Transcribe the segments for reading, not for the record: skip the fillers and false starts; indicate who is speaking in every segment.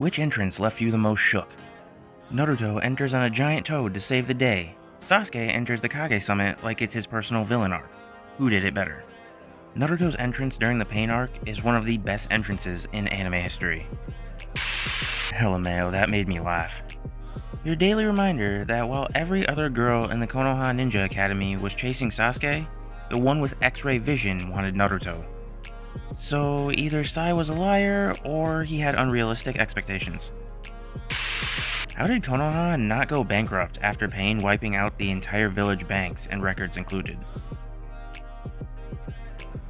Speaker 1: Which entrance left you the most shook? Naruto enters on a giant toad to save the day. Sasuke enters the Kage Summit like it's his personal villain arc. Who did it better? Naruto's entrance during the Pain arc is one of the best entrances in anime history. LMAO, that made me laugh. Your daily reminder that while every other girl in the Konoha Ninja Academy was chasing Sasuke, the one with X-ray vision wanted Naruto. So either Sai was a liar, or he had unrealistic expectations. How did Konoha not go bankrupt after Pain wiping out the entire village banks and records included?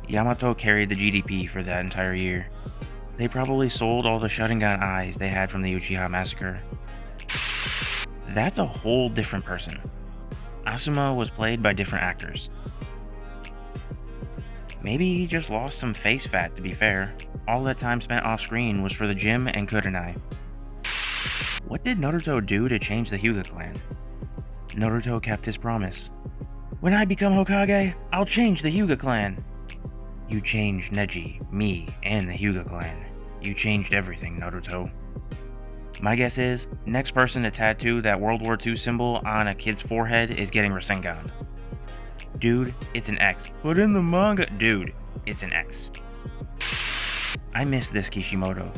Speaker 1: Yamato carried the GDP for that entire year. They probably sold all the Sharingan eyes they had from the Uchiha massacre. That's a whole different person. Asuma was played by different actors. Maybe he just lost some face fat, to be fair. All that time spent off screen was for the gym and Kurenai. What did Naruto do to change the Hyuga clan? Naruto kept his promise. When I become Hokage, I'll change the Hyuga clan. You changed Neji, me, and the Hyuga clan. You changed everything, Naruto. My guess is, next person to tattoo that World War II symbol on a kid's forehead is getting Rasengan. Dude, it's an X. But in the manga, dude, it's an X. I miss this Kishimoto.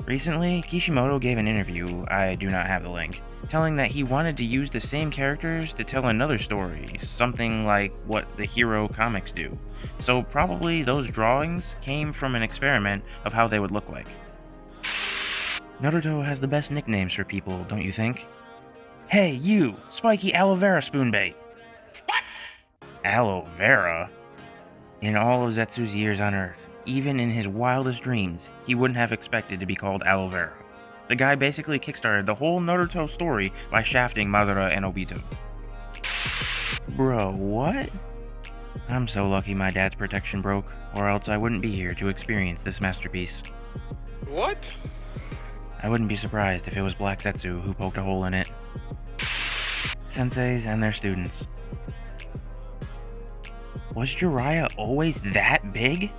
Speaker 1: Recently, Kishimoto gave an interview, I do not have the link, telling that he wanted to use the same characters to tell another story, something like what the Hero comics do. So probably those drawings came from an experiment of how they would look like. Naruto has the best nicknames for people, don't you think? Hey, you! Spiky aloe vera spoonbait! What? Aloe vera? In all of Zetsu's years on Earth, even in his wildest dreams, he wouldn't have expected to be called aloe vera. The guy basically kickstarted the whole Naruto story by shafting Madara and Obito. Bro, what? I'm so lucky my dad's protection broke, or else I wouldn't be here to experience this masterpiece.
Speaker 2: What?
Speaker 1: I wouldn't be surprised if it was Black Zetsu who poked a hole in it. Senseis and their students. Was Jiraiya always that big?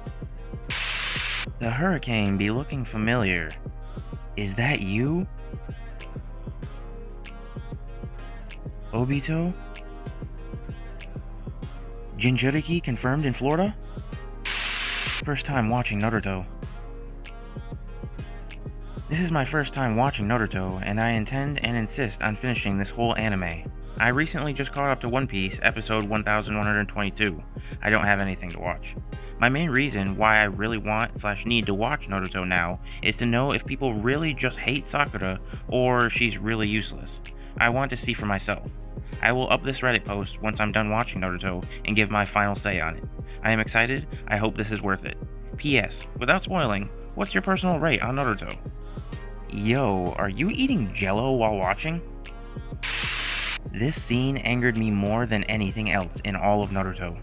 Speaker 1: The Hurricane be looking familiar. Is that you? Obito? Jinchuriki confirmed in Florida? First time watching Naruto. This is my first time watching Naruto, and I intend and insist on finishing this whole anime. I recently just caught up to One Piece, episode 1122. I don't have anything to watch. My main reason why I really want/need to watch Naruto now is to know if people really just hate Sakura or she's really useless. I want to see for myself. I will up this Reddit post once I'm done watching Naruto and give my final say on it. I am excited, I hope this is worth it. P.S. Without spoiling, what's your personal rate on Naruto? Yo, are you eating Jello while watching? This scene angered me more than anything else in all of Naruto.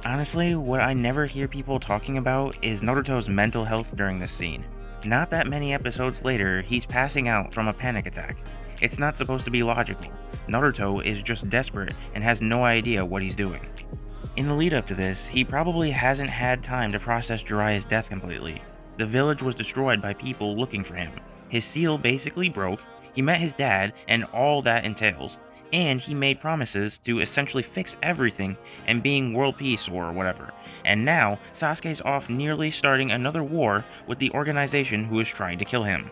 Speaker 1: Honestly, what I never hear people talking about is Naruto's mental health during this scene. Not that many episodes later, he's passing out from a panic attack. It's not supposed to be logical. Naruto is just desperate and has no idea what he's doing. In the lead up to this, he probably hasn't had time to process Jiraiya's death completely. The village was destroyed by people looking for him. His seal basically broke, he met his dad and all that entails, and he made promises to essentially fix everything and being world peace or whatever. And now, Sasuke's off nearly starting another war with the organization who is trying to kill him.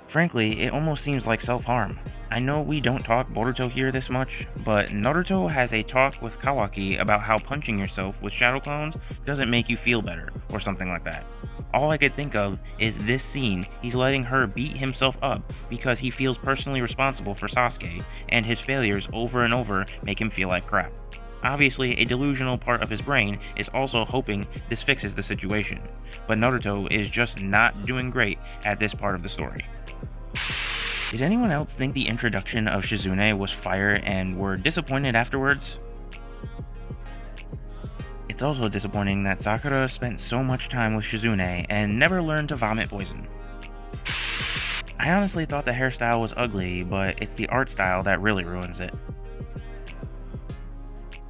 Speaker 1: Frankly, it almost seems like self-harm. I know we don't talk Boruto here this much, but Naruto has a talk with Kawaki about how punching yourself with shadow clones doesn't make you feel better, or something like that. All I could think of is this scene, he's letting her beat himself up because he feels personally responsible for Sasuke, and his failures over and over make him feel like crap. Obviously, a delusional part of his brain is also hoping this fixes the situation, but Naruto is just not doing great at this part of the story. Did anyone else think the introduction of Shizune was fire and were disappointed afterwards? It's also disappointing that Sakura spent so much time with Shizune and never learned to vomit poison. I honestly thought the hairstyle was ugly, but it's the art style that really ruins it.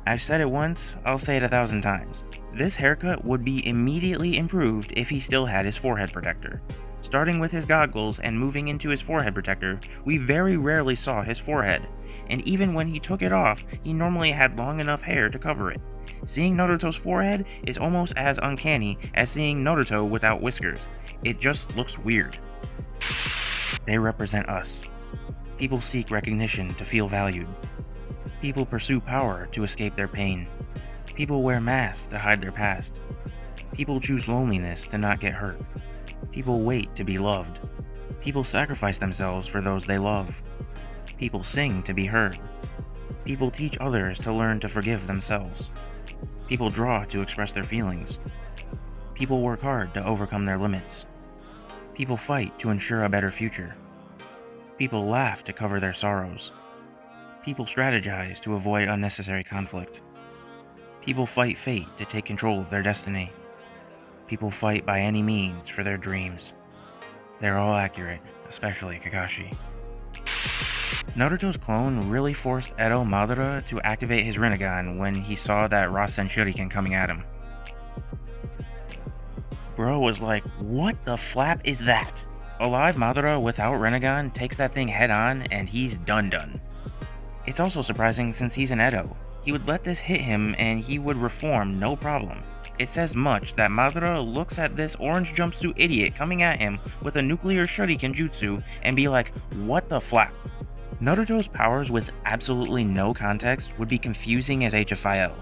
Speaker 1: I've said it once, I'll say it 1,000 times. This haircut would be immediately improved if he still had his forehead protector. Starting with his goggles and moving into his forehead protector, we very rarely saw his forehead, and even when he took it off, he normally had long enough hair to cover it. Seeing Naruto's forehead is almost as uncanny as seeing Naruto without whiskers. It just looks weird. They represent us. People seek recognition to feel valued. People pursue power to escape their pain. People wear masks to hide their past. People choose loneliness to not get hurt. People wait to be loved. People sacrifice themselves for those they love. People sing to be heard. People teach others to learn to forgive themselves. People draw to express their feelings. People work hard to overcome their limits. People fight to ensure a better future. People laugh to cover their sorrows. People strategize to avoid unnecessary conflict. People fight fate to take control of their destiny. People fight by any means for their dreams. They're all accurate, especially Kakashi. Naruto's clone really forced Edo Madara to activate his Rinnegan when he saw that Rasen Shuriken coming at him. Bro was like, what the flap is that? Alive Madara without Rinnegan takes that thing head on and he's done. It's also surprising since he's an Edo. He would let this hit him and he would reform no problem. It says much that Madara looks at this orange jumpsuit idiot coming at him with a nuclear shuriken jutsu and be like, what the flap? Naruto's powers with absolutely no context would be confusing as HFIL.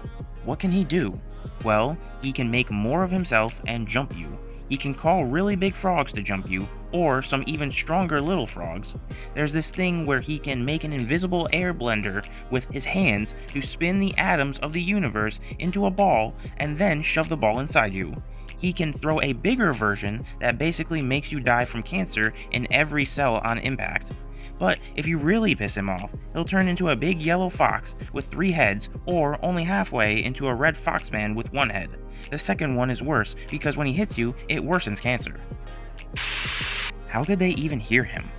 Speaker 1: What can he do? Well, he can make more of himself and jump you. He can call really big frogs to jump you, or some even stronger little frogs. There's this thing where he can make an invisible air blender with his hands to spin the atoms of the universe into a ball and then shove the ball inside you. He can throw a bigger version that basically makes you die from cancer in every cell on impact. But if you really piss him off, he'll turn into a big yellow fox with 3 heads, or only halfway into a red fox man with 1 head. The second one is worse because when he hits you, it worsens cancer. How could they even hear him?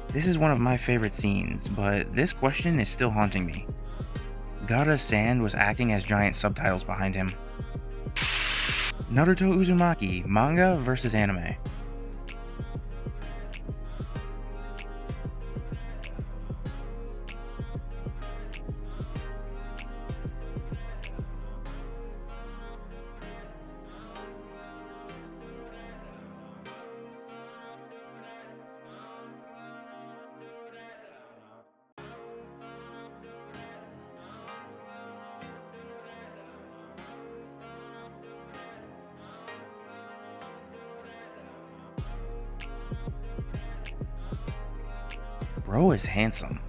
Speaker 1: This is one of my favorite scenes, but this question is still haunting me. Gaara's sand was acting as giant subtitles behind him. Naruto Uzumaki, manga versus anime. Bro is handsome.